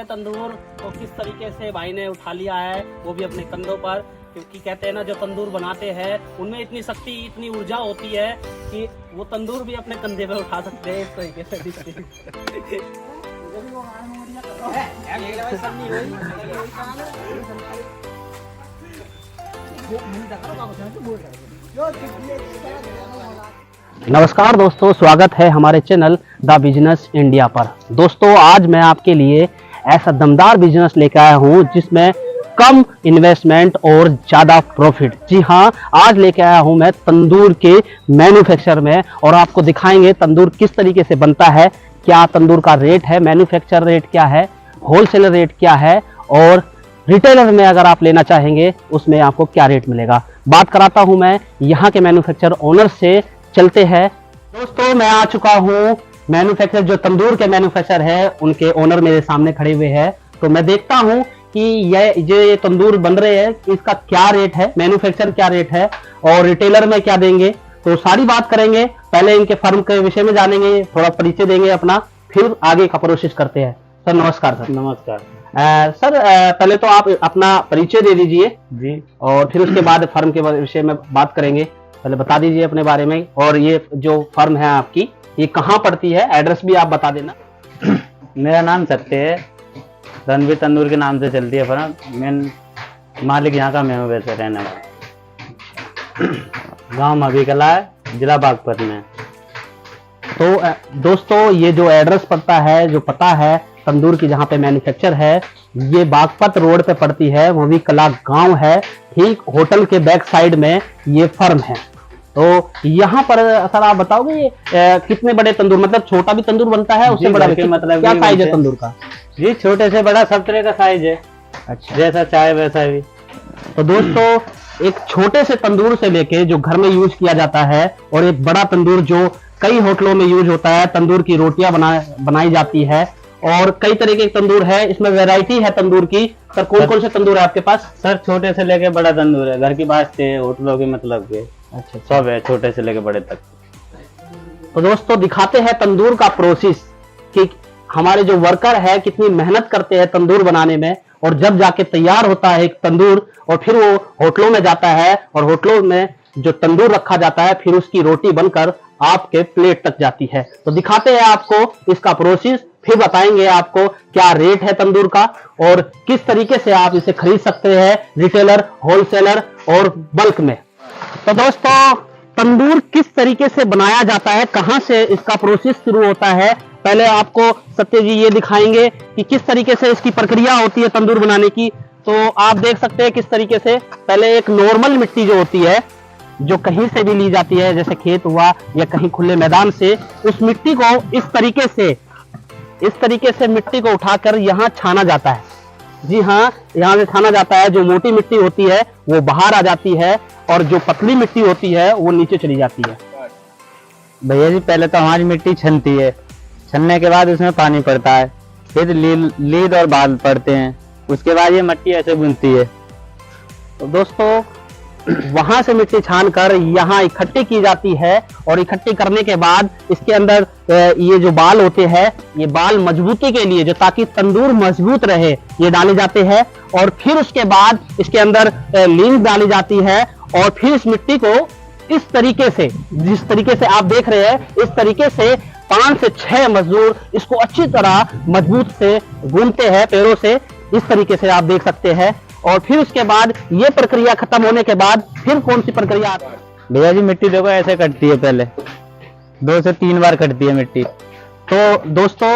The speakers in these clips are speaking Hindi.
तंदूर को किस तरीके से भाई ने उठा लिया है, वो भी अपने कंधों पर, क्योंकि कहते हैं ना जो तंदूर बनाते हैं उनमें इतनी शक्ति इतनी ऊर्जा होती है कि वो तंदूर भी अपने कंधे पे उठा सकते हैं इस तरीके से नमस्कार दोस्तों, स्वागत है हमारे चैनल द बिजनेस इंडिया पर। दोस्तों आज मैं आपके लिए ऐसा दमदार बिजनेस लेकर आया हूं जिसमें कम इन्वेस्टमेंट और ज़्यादा प्रॉफिट। जी हां, आज लेकर आया हूं मैं तंदूर के मैन्युफैक्चर में और आपको दिखाएंगे तंदूर किस तरीके से बनता है, क्या तंदूर का रेट है, मैन्युफैक्चर रेट क्या है, होलसेलर रेट क्या है और रिटेलर में अगर आप लेना चाहेंगे उसमें आपको क्या रेट मिलेगा। बात कराता हूं मैं यहाँ के मैन्युफैक्चर ओनर से, चलते हैं। दोस्तों मैं आ चुका हूँ मैन्युफैक्चर, जो तंदूर के मैन्युफैक्चर है उनके ओनर मेरे सामने खड़े हुए हैं। तो मैं देखता हूँ कि ये तंदूर बन रहे हैं, इसका क्या रेट है, मैन्युफैक्चर क्या रेट है और रिटेलर में क्या देंगे, तो सारी बात करेंगे। पहले इनके फर्म के विषय में जानेंगे, थोड़ा परिचय देंगे अपना, फिर आगे का प्रोसेस करते हैं। सर नमस्कार। सर नमस्कार। सर पहले तो आप अपना परिचय दे दीजिए जी, और फिर उसके बाद फर्म के विषय में बात करेंगे। पहले बता दीजिए अपने बारे में, और ये जो फर्म है आपकी ये कहाँ पड़ती है, एड्रेस भी आप बता देना। मेरा नाम सत्य है, रणवीर तंदूर के नाम से चलती है फर्म। मेन मालिक यहाँ का मैं वैसे रहने वाला, गांव मभी-कला है, जिला बागपत में। तो दोस्तों ये जो एड्रेस पड़ता है, जो पता है तंदूर की जहाँ पे मैन्युफैक्चर है, ये बागपत रोड पे पड़ती है, मभी-कला गांव है, ठीक होटल के बैक साइड में ये फर्म है। तो यहाँ पर सर आप बताओगे ये कितने बड़े तंदूर, मतलब छोटा भी तंदूर बनता है उससे बड़ा भी, मतलब क्या साइज है तंदूर का? जी छोटे से बड़ा सब तरह का साइज है। अच्छा, जैसा चाहे वैसा भी। तो दोस्तों एक छोटे से तंदूर से लेके जो घर में यूज किया जाता है और एक बड़ा तंदूर जो कई होटलों में यूज होता है, तंदूर की रोटियां बनाई जाती है और कई तरह के तंदूर है, इसमें वैरायटी है तंदूर की। सर कौन कौन से तंदूर है आपके पास? सर छोटे से लेके बड़ा तंदूर है, घर की वास्ते, होटलों के मतलब के। अच्छा, सब है छोटे से लेके बड़े तक। तो दोस्तों दिखाते हैं तंदूर का प्रोसेस कि हमारे जो वर्कर है कितनी मेहनत करते हैं तंदूर बनाने में, और जब जाके तैयार होता है एक तंदूर और फिर वो होटलों में जाता है और होटलों में जो तंदूर रखा जाता है फिर उसकी रोटी बनकर आपके प्लेट तक जाती है। तो दिखाते हैं आपको इसका प्रोसेस, फिर बताएंगे आपको क्या रेट है तंदूर का और किस तरीके से आप इसे खरीद सकते हैं, रिटेलर, होलसेलर और बल्क में। तो दोस्तों तंदूर किस तरीके से बनाया जाता है, कहां से इसका प्रोसेस शुरू होता है, पहले आपको सत्य जी ये दिखाएंगे कि किस तरीके से इसकी प्रक्रिया होती है तंदूर बनाने की। तो आप देख सकते हैं किस तरीके से पहले एक नॉर्मल मिट्टी जो होती है, जो कहीं से भी ली जाती है, जैसे खेत हुआ या कहीं खुले मैदान से, उस मिट्टी को इस तरीके से मिट्टी को उठाकर यहाँ छाना जाता है। जी हाँ, यहाँ से छाना जाता है। जो मोटी मिट्टी होती है वो बाहर आ जाती है और जो पतली मिट्टी होती है वो नीचे चली जाती है। भैया जी पहले तो हमारी मिट्टी छनती है, छनने के बाद उसमें पानी पड़ता है, फिर लीद और बाल पड़ते हैं, उसके बाद ये मिट्टी ऐसे बुनती है। तो दोस्तों वहां से मिट्टी छानकर यहाँ इकट्ठी की जाती है और इकट्ठी करने के बाद इसके अंदर ये जो बाल होते हैं, ये बाल मजबूती के लिए, जो ताकि तंदूर मजबूत रहे, ये डाले जाते हैं। और फिर उसके बाद इसके अंदर लींस डाली जाती है और फिर इस मिट्टी को इस तरीके से, जिस तरीके से आप देख रहे हैं, इस तरीके से 5 से 6 मजदूर इसको अच्छी तरह मजबूत से गूंथते हैं पैरों से, इस तरीके से आप देख सकते हैं। और फिर उसके बाद ये प्रक्रिया खत्म होने के बाद फिर कौन सी प्रक्रिया आती है? भैया जी मिट्टी देखो ऐसे कटती है, पहले 2 से 3 बार कटती है मिट्टी। तो दोस्तों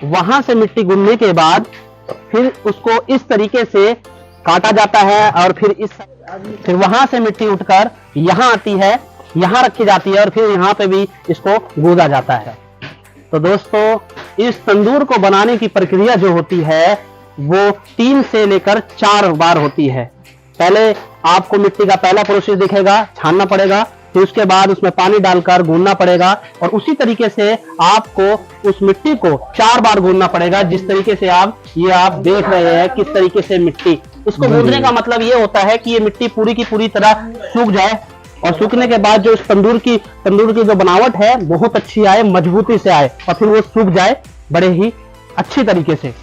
वहां से मिट्टी गुनने के बाद फिर उसको इस तरीके से काटा जाता है और फिर वहां से मिट्टी उठकर यहाँ आती है, यहाँ रखी जाती है और फिर यहाँ पे भी इसको गूंदा जाता है। तो दोस्तों इस तंदूर को बनाने की प्रक्रिया जो होती है वो 3 से लेकर 4 बार होती है। पहले आपको मिट्टी का पहला प्रोसेस दिखेगा, छानना पड़ेगा, फिर उसके बाद उसमें पानी डालकर गूंदना पड़ेगा और उसी तरीके से आपको उस मिट्टी को 4 बार गूंदना पड़ेगा। जिस तरीके से आप देख रहे हैं किस तरीके से मिट्टी, इसको गूंदने का मतलब ये होता है कि ये मिट्टी पूरी की पूरी तरह सूख जाए, और सूखने के बाद जो इस तंदूर की जो बनावट है बहुत अच्छी आए, मजबूती से आए और फिर वो सूख जाए बड़े ही अच्छी तरीके से।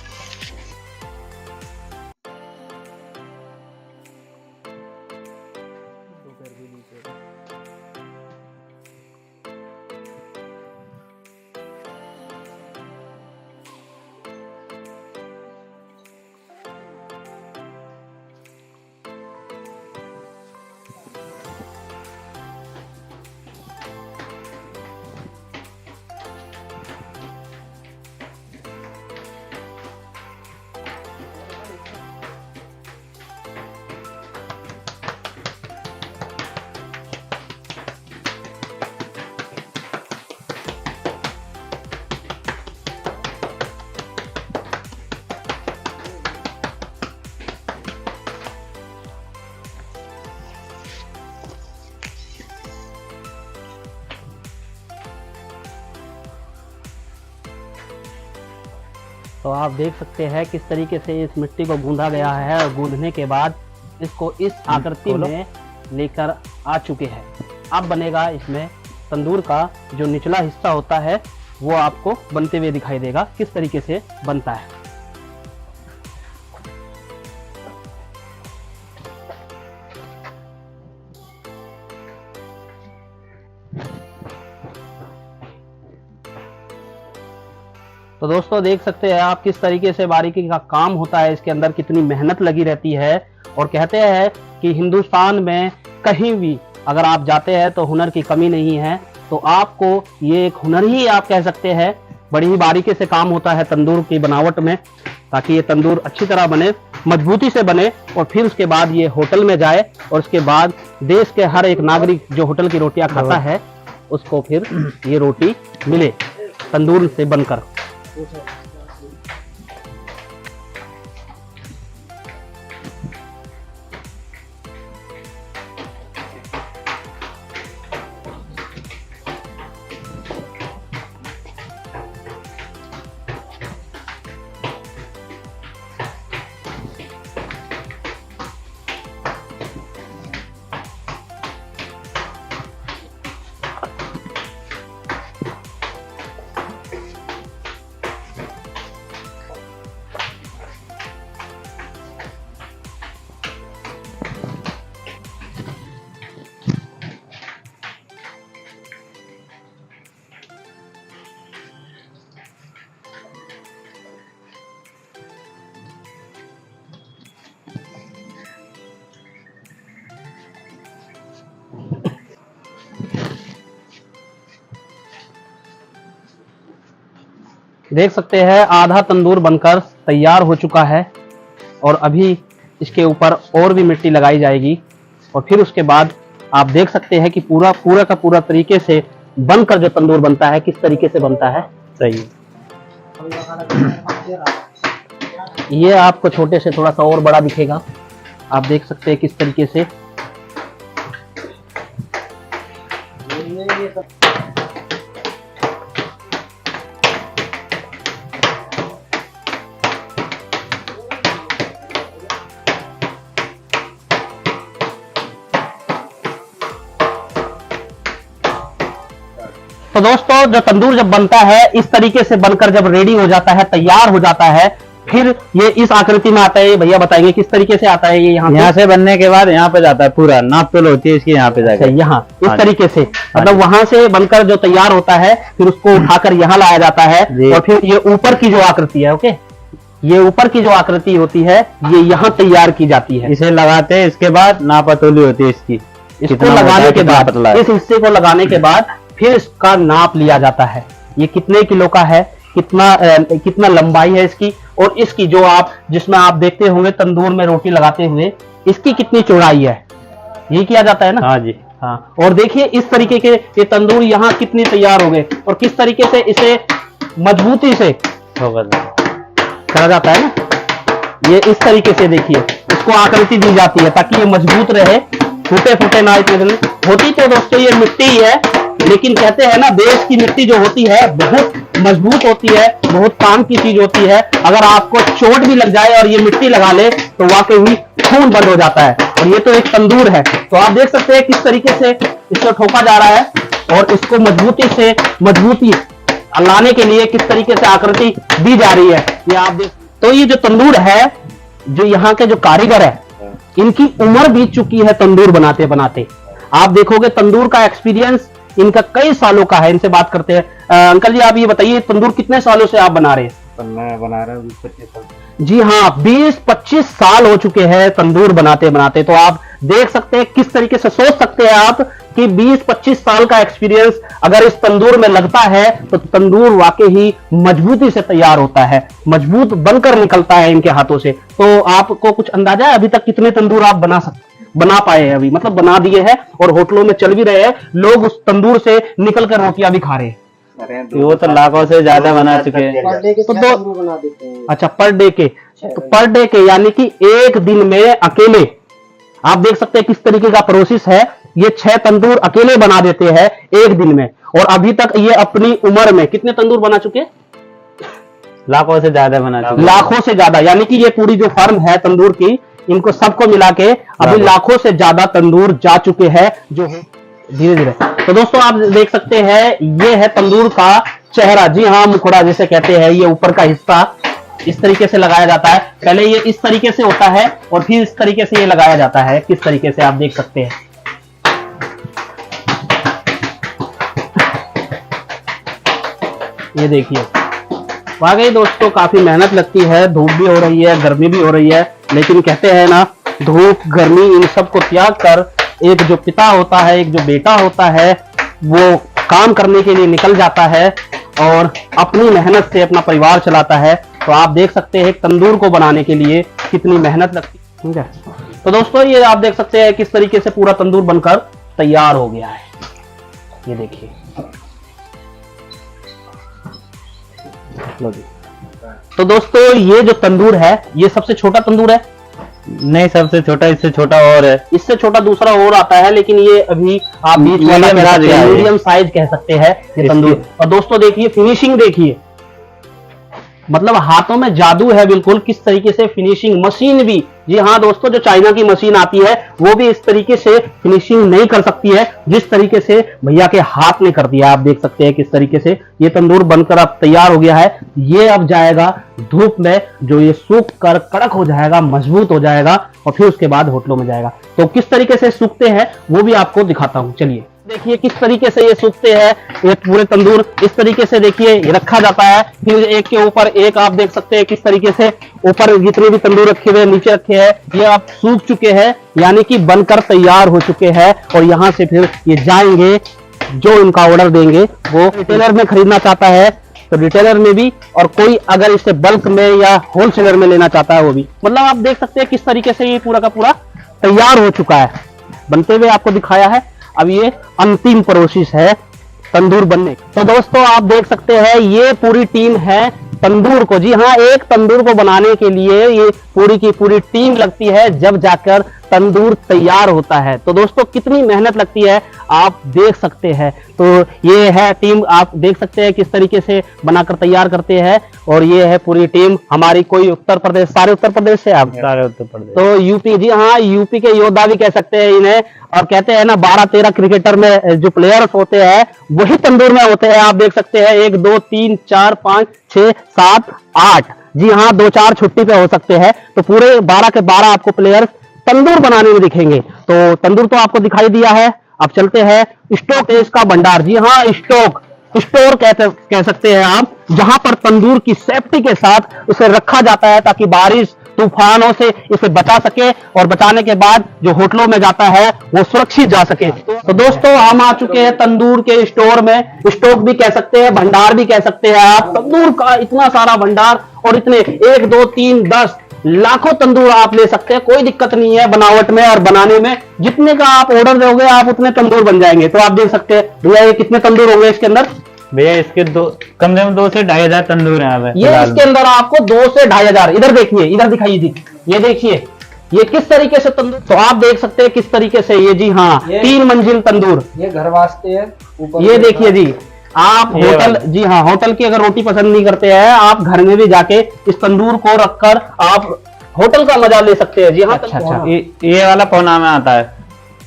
तो आप देख सकते हैं किस तरीके से इस मिट्टी को गूंधा गया है और गूंधने के बाद इसको इस आकृति में लेकर आ चुके हैं। अब बनेगा इसमें तंदूर का जो निचला हिस्सा होता है वो आपको बनते हुए दिखाई देगा किस तरीके से बनता है। तो दोस्तों देख सकते हैं आप किस तरीके से बारीकी का काम होता है, इसके अंदर कितनी मेहनत लगी रहती है। और कहते हैं कि हिंदुस्तान में कहीं भी अगर आप जाते हैं तो हुनर की कमी नहीं है, तो आपको ये एक हुनर ही आप कह सकते हैं। बड़ी ही बारीकी से काम होता है तंदूर की बनावट में, ताकि ये तंदूर अच्छी तरह बने, मजबूती से बने और फिर उसके बाद ये होटल में जाए और उसके बाद देश के हर एक नागरिक जो होटल की रोटियां खाता है उसको फिर ये रोटी मिले तंदूर से बनकर। देख सकते हैं आधा तंदूर बनकर तैयार हो चुका है और अभी इसके ऊपर और भी मिट्टी लगाई जाएगी और फिर उसके बाद आप देख सकते हैं कि पूरा का पूरा तरीके से बनकर जो तंदूर बनता है किस तरीके से बनता है। सही, ये आपको छोटे से थोड़ा सा और बड़ा दिखेगा। आप देख सकते हैं किस तरीके से तो दोस्तों जो तंदूर जब बनता है इस तरीके से बनकर जब रेडी हो जाता है, तैयार हो जाता है, फिर ये इस आकृति में आता है। भैया बताएंगे किस तरीके से आता है ये यहाँ से बनने के बाद यहाँ पे जाता है, पूरा नाप तोल होती है इसकी यहाँ पे जाकर, यहाँ इस तरीके से मतलब वहां से बनकर जो तैयार होता है फिर उसको उठाकर यहाँ लाया जाता है और फिर ये ऊपर की जो आकृति है, ओके, ये ऊपर की जो आकृति होती है ये यहाँ तैयार की जाती है। इसे लगाते हैं, इसके बाद नापातोली होती है इसकी, इसको लगाने के बाद इस हिस्से को लगाने के बाद फिर इसका नाप लिया जाता है। ये कितने किलो का है, कितना लंबाई है इसकी, और इसकी जो आप जिसमें आप देखते होंगे तंदूर में रोटी लगाते हुए इसकी कितनी चौड़ाई है, ये किया जाता है ना। हाँ जी, हाँ। और देखिए इस तरीके के ये तंदूर यहाँ कितनी तैयार हो गए और किस तरीके से इसे मजबूती से करा जाता है ना। ये इस तरीके से देखिए इसको आकृति दी जाती है ताकि ये मजबूत रहे, टूटे फूटे ना इतने होती। तो दोस्तों ये मिट्टी ही है, लेकिन कहते हैं ना देश की मिट्टी जो होती है बहुत मजबूत होती है, बहुत काम की चीज होती है। अगर आपको चोट भी लग जाए और ये मिट्टी लगा ले तो वाकई खून बंद हो जाता है। और ये तो एक तंदूर है। तो आप देख सकते हैं किस तरीके से इसको ठोका जा रहा है और इसको मजबूती लाने के लिए किस तरीके से आकृति दी जा रही है, ये आप देख। तो ये जो तंदूर है, जो यहाँ के जो कारीगर है, इनकी उम्र बीत चुकी है तंदूर बनाते बनाते। आप देखोगे तंदूर का एक्सपीरियंस इनका कई सालों का है। इनसे बात करते हैं। अंकल जी, आप ये बताइए तंदूर कितने सालों से आप बना रहे हैं? मैं बना रहा हूँ 20-25 साल। जी हाँ, 20-25 साल हो चुके हैं तंदूर बनाते बनाते। तो आप देख सकते हैं किस तरीके से, सोच सकते हैं आप कि 20-25 साल का एक्सपीरियंस अगर इस तंदूर में लगता है तो तंदूर वाकई ही मजबूती से तैयार होता है, मजबूत बनकर निकलता है इनके हाथों से। तो आपको कुछ अंदाजा है अभी तक कितने तंदूर आप बना पाए हैं? अभी मतलब बना दिए हैं और होटलों में चल भी रहे हैं, लोग उस तंदूर से निकल कर रोटियां भी खा रहे हैं। वो तो लाखों से ज्यादा बना चुके हैं। तो बना देते हैं। अच्छा, पर डे के, तो पर डे के यानी कि एक दिन में अकेले आप देख सकते हैं किस तरीके का प्रोसेस है। ये 6 तंदूर अकेले बना देते हैं एक दिन में, और अभी तक ये अपनी उम्र में कितने तंदूर बना चुके? लाखों से ज्यादा बना चुके हैं। लाखों से ज्यादा, यानी कि ये पूरी जो फर्म है तंदूर की, इनको सबको मिला के अभी लाखों से ज्यादा तंदूर जा चुके हैं जो धीरे धीरे। तो दोस्तों आप देख सकते हैं ये है तंदूर का चेहरा, जी हाँ, मुखड़ा जिसे कहते हैं। ये ऊपर का हिस्सा इस तरीके से लगाया जाता है। पहले ये इस तरीके से होता है और फिर इस तरीके से ये लगाया जाता है। किस तरीके से आप देख सकते हैं। ये देखिए, वाकई दोस्तों काफी मेहनत लगती है, धूप भी हो रही है, गर्मी भी हो रही है, लेकिन कहते हैं ना, धूप गर्मी इन सब को त्याग कर एक जो पिता होता है, एक जो बेटा होता है, वो काम करने के लिए निकल जाता है और अपनी मेहनत से अपना परिवार चलाता है। तो आप देख सकते हैं तंदूर को बनाने के लिए कितनी मेहनत लगती है, ठीक है। तो दोस्तों ये आप देख सकते हैं किस तरीके से पूरा तंदूर बनकर तैयार हो गया है। ये देखिए, तो दोस्तों ये जो तंदूर है, ये सबसे छोटा तंदूर है? नहीं, सबसे छोटा, इससे छोटा और है। इससे छोटा दूसरा और आता है, लेकिन ये अभी आप बीच वाला मीडियम साइज कह सकते हैं ये तंदूर। और दोस्तों देखिए फिनिशिंग, देखिए मतलब हाथों में जादू है बिल्कुल। किस तरीके से फिनिशिंग, मशीन भी, जी हाँ दोस्तों, जो चाइना की मशीन आती है वो भी इस तरीके से फिनिशिंग नहीं कर सकती है जिस तरीके से भैया के हाथ ने कर दिया। आप देख सकते हैं किस तरीके से ये तंदूर बनकर अब तैयार हो गया है। ये अब जाएगा धूप में, जो ये सूख कर कड़क हो जाएगा, मजबूत हो जाएगा, और फिर उसके बाद होटलों में जाएगा। तो किस तरीके से सूखते हैं वो भी आपको दिखाता हूं। चलिए देखिए किस तरीके से ये सूखते हैं। ये पूरे तंदूर इस तरीके से देखिए ये रखा जाता है, फिर एक के ऊपर एक आप देख सकते हैं किस तरीके से ऊपर जितने भी तंदूर रखे हुए नीचे रखे हैं, ये आप सूख चुके हैं, यानी कि बनकर तैयार हो चुके हैं। और यहाँ से फिर ये जाएंगे, जो इनका ऑर्डर देंगे वो रिटेलर में खरीदना चाहता है तो रिटेलर में भी, और कोई अगर इसे बल्क में या होलसेलर में लेना चाहता है वो भी। मतलब आप देख सकते हैं किस तरीके से ये पूरा का पूरा तैयार हो चुका है, बनते हुए आपको दिखाया है। अब ये अंतिम प्रोसेस है तंदूर बनने। तो दोस्तों आप देख सकते हैं ये पूरी टीम है तंदूर को, जी हाँ, एक तंदूर को बनाने के लिए ये पूरी की पूरी टीम लगती है, जब जाकर तंदूर तैयार होता है। तो दोस्तों कितनी मेहनत लगती है आप देख सकते हैं। तो ये है टीम, आप देख सकते हैं किस तरीके से बनाकर तैयार करते हैं। और ये है पूरी टीम हमारी। कोई उत्तर प्रदेश, सारे उत्तर प्रदेश से आप? सारे उत्तर प्रदेश। तो यूपी, जी हाँ, यूपी के योद्धा भी कह सकते हैं इन्हें। और कहते हैं ना 12-13 क्रिकेटर में जो प्लेयर्स होते हैं वही तंदूर में होते हैं। आप देख सकते हैं 1 2 3 4 5 6 7 8, जी हाँ, 2-4 छुट्टी पे हो सकते हैं। तो पूरे 12 के 12 आपको प्लेयर्स तंदूर बनाने में दिखेंगे। तो तंदूर तो आपको दिखाई दिया है। अब चलते हैं स्टोक का भंडार, जी हाँ, स्टोर कह सकते हैं आप, जहां पर तंदूर की सेफ्टी के साथ उसे रखा जाता है ताकि बारिश तूफानों से इसे बचा सके, और बचाने के बाद जो होटलों में जाता है वो सुरक्षित जा सके। तो दोस्तों हम आ चुके हैं तंदूर के स्टोर में, स्टॉक भी कह सकते हैं, भंडार भी कह सकते हैं आप। तंदूर का इतना सारा भंडार, और इतने 1 2 3 10 लाखों तंदूर आप ले सकते हैं, कोई दिक्कत नहीं है बनावट में और बनाने में। जितने का आप ऑर्डर दोगे आप उतने तंदूर बन जाएंगे। तो आप देख सकते हैं भैया ये कितने तंदूर होंगे इसके अंदर? भैया इसके कम से कम 2 से 2,500 तंदूर हैं। ये इसके अंदर आपको 2 से 2,500, इधर देखिए, इधर दिखाइए जी, ये देखिए ये किस तरीके से तंदूर। तो आप देख सकते हैं किस तरीके से ये, जी हाँ, 3 मंजिल तंदूर। ये घर वास्ते है ऊपर। ये देखिए जी, आप होटल, जी हाँ, होटल की अगर रोटी पसंद नहीं करते हैं, आप घर में भी जाके इस तंदूर को रखकर आप होटल का मजा ले सकते हैं जी। हाँ, अच्छा अच्छा, ये वाला पौना में आता है।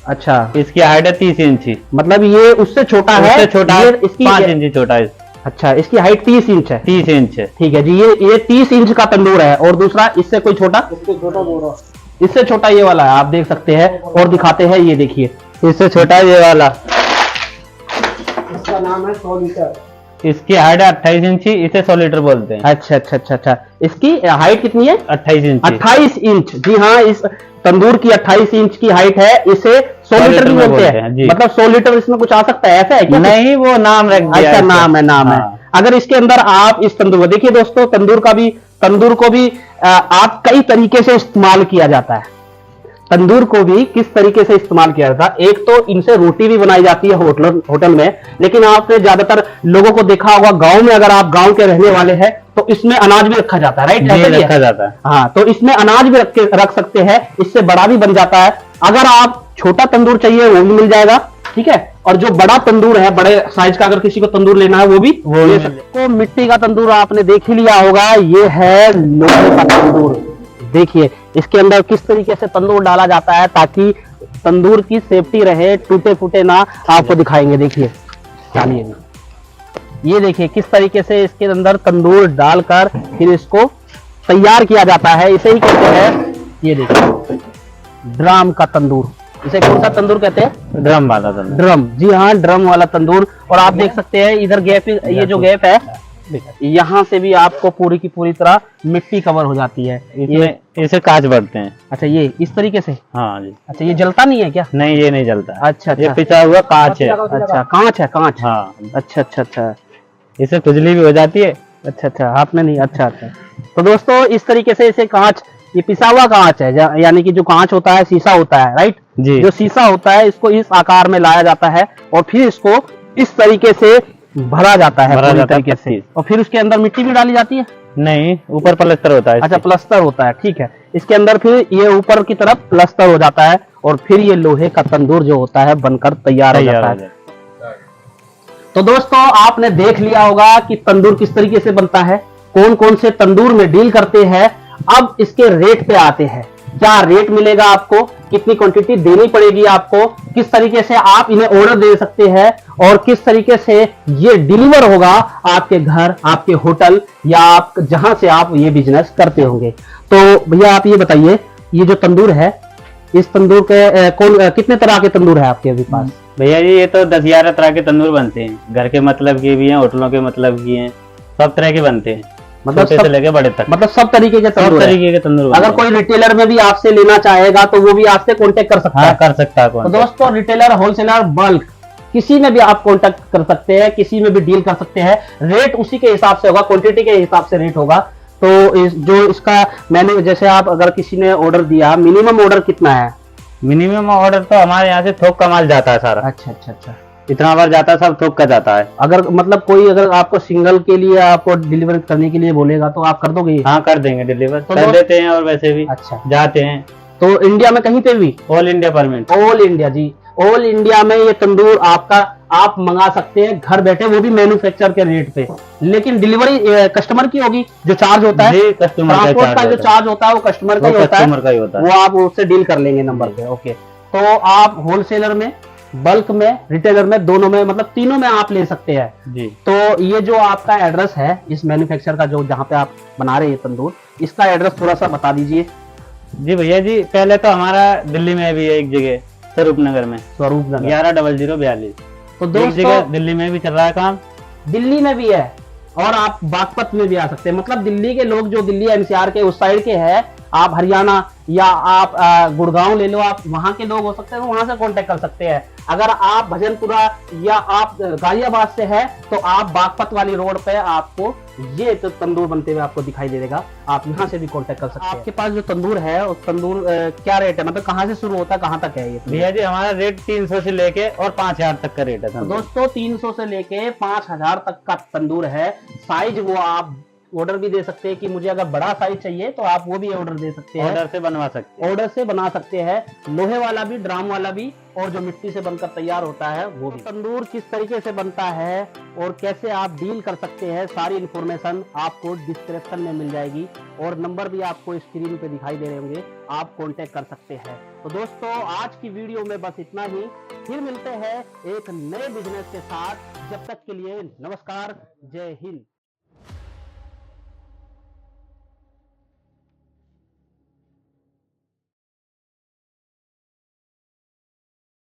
अच्छा, इसकी हाइट है 30 इंची। मतलब ये उससे छोटा है, उससे छोटा है, ये इसकी 5 इंची छोटा है। अच्छा, इसकी हाइट 30 इंच है। 30 इंच है। ठीक है जी, ये 30 इंच का तंदूर है। और दूसरा इससे कोई छोटा, इससे छोटा बोरा। इससे छोटा ये वाला है, आप देख सकते हैं। और दिखाते हैं, ये देखिए, इससे छोटा है ये वाला। इसका नाम है 100 लीटर। इसकी हाइट है 28 इंची, इसे 100 लीटर बोलते हैं। अच्छा अच्छा अच्छा अच्छा। इसकी हाइट कितनी है? 28 इंची। 28 इंच, जी हाँ, इस तंदूर की 28 इंच की हाइट है। इसे 100 लीटर भी बोलते हैं जी। मतलब 100 लीटर इसमें कुछ आ सकता है, ऐसा है क्या? नहीं, वो नाम रख दिया। अच्छा, नाम है, नाम है। हाँ। अगर इसके अंदर आप इस तंदूर को देखिए दोस्तों, तंदूर को भी आप कई तरीके से इस्तेमाल किया जाता है। तंदूर को भी किस तरीके से इस्तेमाल किया जाता है? एक तो इनसे रोटी भी बनाई जाती है होटल में, लेकिन आपने ज्यादातर लोगों को देखा होगा गांव में, अगर आप गांव के रहने वाले हैं तो इसमें अनाज भी रखा जाता है, राइट? ये रखा जाता है। हाँ, तो इसमें अनाज भी रख सकते हैं, इससे बड़ा भी बन जाता है। अगर आप छोटा तंदूर चाहिए वो भी मिल जाएगा, ठीक है। और जो बड़ा तंदूर है, बड़े साइज का अगर किसी को तंदूर लेना है वो भी ले सकते हो। मिट्टी का तंदूर आपने देख ही लिया होगा, ये है लोहे का तंदूर। देखिए इसके अंदर किस तरीके से तंदूर डाला जाता है ताकि तंदूर की सेफ्टी रहे, टूटे फूटे ना। आपको दिखाएंगे, देखिए, डालिए, ये देखिए किस तरीके से इसके अंदर तंदूर डालकर फिर इसको तैयार किया जाता है। इसे ही कहते हैं, ये देखिए, ड्रम का तंदूर। इसे कौन सा तंदूर कहते हैं? ड्रम वाला तंदूर। ड्रम, जी हाँ, ड्रम वाला तंदूर। और आप देख सकते हैं इधर गैप, ये जो गैप है, यहाँ से भी आपको पूरी की पूरी तरह मिट्टी कवर हो जाती है। इसमें इसे कांच बढ़ते हैं। अच्छा, ये इस तरीके से। हाँ जी। अच्छा, ये जलता नहीं है क्या? नहीं, ये नहीं जलता। अच्छा ये अच्छा पिसा हुआ कांच है। अच्छा, कांच है, कांच। हाँ, अच्छा अच्छा अच्छा इससे खुजली भी हो जाती है। अच्छा अच्छा, आपने नहीं, अच्छा अच्छा। तो दोस्तों इस तरीके से इसे कांच, ये पिसा हुआ कांच है, यानी कि जो कांच होता है शीशा होता है, राइट जी। जो शीशा होता है इसको इस आकार में लाया जाता है और फिर इसको इस तरीके से भरा जाता है पूरी तरीके से। और फिर उसके अंदर मिट्टी भी डाली जाती है? नहीं, ऊपर प्लास्टर होता है। अच्छा, प्लास्टर होता है, ठीक है। इसके अंदर फिर ये ऊपर की तरफ प्लास्टर हो जाता है और फिर ये लोहे का तंदूर जो होता है बनकर तैयार हो जाता है। तो दोस्तों आपने देख लिया होगा कि तंदूर किस तरीके से बनता है, कौन कौन से तंदूर में डील करते हैं। अब इसके रेट पे आते हैं, क्या रेट मिलेगा आपको, कितनी क्वांटिटी देनी पड़ेगी आपको, किस तरीके से आप इन्हें ऑर्डर दे सकते हैं और किस तरीके से ये डिलीवर होगा आपके घर, आपके होटल या आप जहां से आप ये बिजनेस करते होंगे। तो भैया आप ये बताइए, ये जो तंदूर है, इस तंदूर के कितने तरह के तंदूर है आपके अभी पास? भैया जी, ये तो 10-11 तरह के तंदूर बनते हैं। घर के मतलब के भी हैं, होटलों के मतलब की हैं, सब तरह के बनते हैं, मतलब छोटे से लेके बड़े तक। मतलब सब तरीके के सब तंदूर है। तरीके के तंदूर अगर बनते कोई रिटेलर में भी आपसे लेना चाहेगा तो वो भी आपसे कांटेक्ट कर सकता हैं। है। हाँ, कर सकता है तो कौन। दोस्तों रिटेलर, होलसेलर, बल्क, किसी में भी आप कांटेक्ट कर सकते हैं, किसी में भी डील कर सकते हैं। रेट उसी के हिसाब से होगा, क्वांटिटी के हिसाब से रेट होगा। तो जो इसका मैंने, जैसे आप अगर किसी ने ऑर्डर दिया, मिनिमम ऑर्डर कितना है? मिनिमम ऑर्डर तो हमारे यहाँ से थोक का माल जाता है सारा। अच्छा अच्छा अच्छा। इतना बार जाता है, सब थोक का जाता है। अगर मतलब कोई अगर आपको सिंगल के लिए आपको डिलीवर करने के लिए बोलेगा तो आप कर दोगे? हाँ, कर देंगे डिलीवर, तो कर देते हैं। और वैसे भी अच्छा, जाते हैं तो इंडिया में कहीं पे भी, all India permit. All India, जी ऑल इंडिया में ये तंदूर आपका आप मंगा सकते हैं घर बैठे, वो भी मैन्युफैक्चर के रेट पे। लेकिन डिलीवरी कस्टमर की होगी, जो चार्ज होता है, जी, कस्टमर ट्रांसपोर्ट का जो चार्ज होता है वो कस्टमर का ही होता है, कस्टमर का ही होता है। वो आप उससे डील कर लेंगे नंबर पे। ओके, तो आप होलसेलर में, बल्क में, रिटेलर में, दोनों में, मतलब तीनों में आप ले सकते हैं जी। तो ये जो आपका एड्रेस है इस मैन्युफैक्चर का, जो जहाँ पे आप बना रहे हैं तंदूर, इसका एड्रेस थोड़ा सा बता दीजिए। जी भैया जी, पहले तो हमारा दिल्ली में भी है एक जगह, स्वरूप नगर में, स्वरूप नगर 110042। तो एक दोस्तों जगह दिल्ली में भी चल रहा है काम, दिल्ली में भी है और आप बागपत में भी आ सकते हैं। मतलब दिल्ली के लोग जो दिल्ली एनसीआर के उस साइड के हैं, आप हरियाणा या आप गुड़गांव ले लो, आप वहां के लोग हो सकते हैं तो वहां से कांटेक्ट कर सकते हैं। अगर आप भजनपुरा या आप गाजियाबाद से है तो आप बागपत वाली रोड पे आपको ये तो तंदूर बनते हुए आपको दिखाई दे देगा, आप यहाँ से भी कांटेक्ट कर सकते हैं। आपके पास जो तंदूर है उस तंदूर क्या रेट है, मतलब कहाँ से शुरू होता है कहाँ तक है ये? भैया जी हमारा रेट 300 से लेके और 5000 तक का रेट है। तो दोस्तों 300 से लेके 5000 तक का तंदूर है। साइज वो आप ऑर्डर भी दे सकते हैं कि मुझे अगर बड़ा साइज चाहिए तो आप वो भी ऑर्डर दे सकते हैं, ऑर्डर से बनवा सकते हैं। ऑर्डर से बना सकते हैं। लोहे वाला भी, ड्राम वाला भी, और जो मिट्टी से बनकर तैयार होता है वो भी। तंदूर किस तरीके से बनता है और कैसे आप डील कर सकते हैं, सारी इंफॉर्मेशन आपको डिस्क्रिप्शन में मिल जाएगी और नंबर भी आपको स्क्रीन पे दिखाई दे रहे होंगे, आप कांटेक्ट कर सकते हैं। तो दोस्तों आज की वीडियो में बस इतना ही, फिर मिलते हैं एक नए बिजनेस के साथ। जब तक के लिए नमस्कार, जय हिंद।